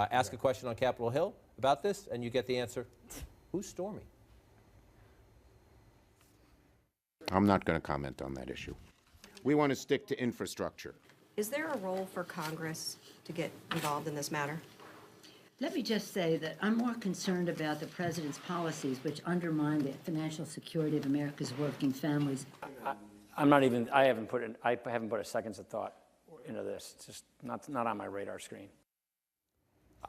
Ask a question on Capitol Hill about this, and you get the answer, who's Stormy? I'm not going to comment on that issue. We want to stick to infrastructure. Is there a role for Congress to get involved in this matter? Let me just say that I'm more concerned about the president's policies, which undermine the financial security of America's working families. I haven't put a second's of thought into this. It's just not on my radar screen.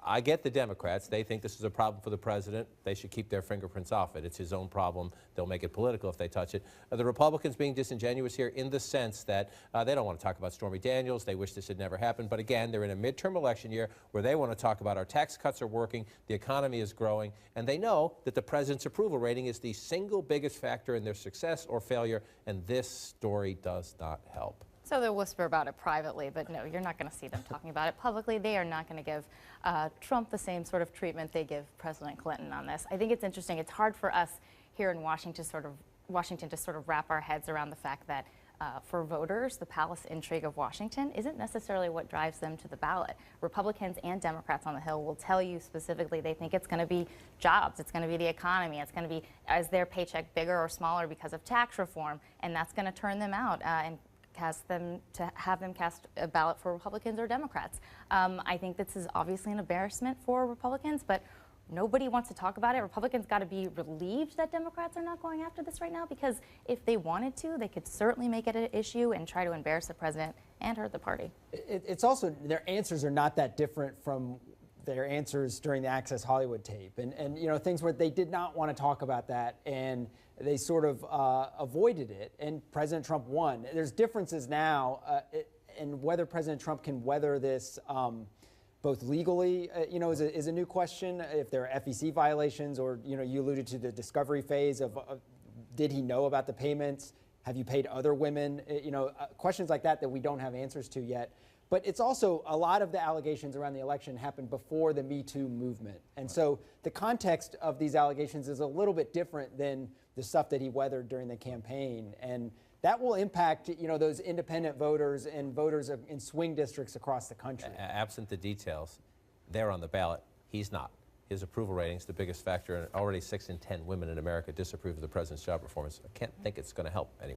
I get the Democrats. They think this is a problem for the president. They should keep their fingerprints off it. It's his own problem. They'll make it political if they touch it. The Republicans being disingenuous here in the sense that they don't want to talk about Stormy Daniels. They wish this had never happened. But again, they're in a midterm election year where they want to talk about our tax cuts are working, the economy is growing, and they know that the president's approval rating is the single biggest factor in their success or failure, and this story does not help. So they'll whisper about it privately, but no, you're not going to see them talking about it publicly. They are not going to give Trump the same sort of treatment they give President Clinton on this. I think it's interesting. It's hard for us here in Washington to sort of wrap our heads around the fact that for voters, the palace intrigue of Washington isn't necessarily what drives them to the ballot. Republicans and Democrats on the Hill will tell you specifically they think it's going to be jobs, it's going to be the economy, it's going to be, is their paycheck bigger or smaller because of tax reform, and that's going to turn them out and have them cast a ballot for Republicans or Democrats. I think this is obviously an embarrassment for Republicans, but nobody wants to talk about it. Republicans got to be relieved that Democrats are not going after this right now, because if they wanted to, they could certainly make it an issue and try to embarrass the president and hurt the party. It's also, their answers are not that different from their answers during the Access Hollywood tape, and you know, things where they did not want to talk about that, and they sort of avoided it, and President Trump won. There's differences now in whether President Trump can weather this both legally, you know, is a new question. If there are FEC violations, or you know, you alluded to the discovery phase of did he know about the payments? Have you paid other women? You know, questions like that we don't have answers to yet. But it's also, a lot of the allegations around the election happened before the Me Too movement. And so the context of these allegations is a little bit different than the stuff that he weathered during the campaign. And that will impact, you know, those independent voters and voters in swing districts across the country. Absent the details, they're on the ballot. He's not. His approval ratings, the biggest factor, and already 6 in 10 women in America disapprove of the president's job performance. I can't think it's going to help anymore.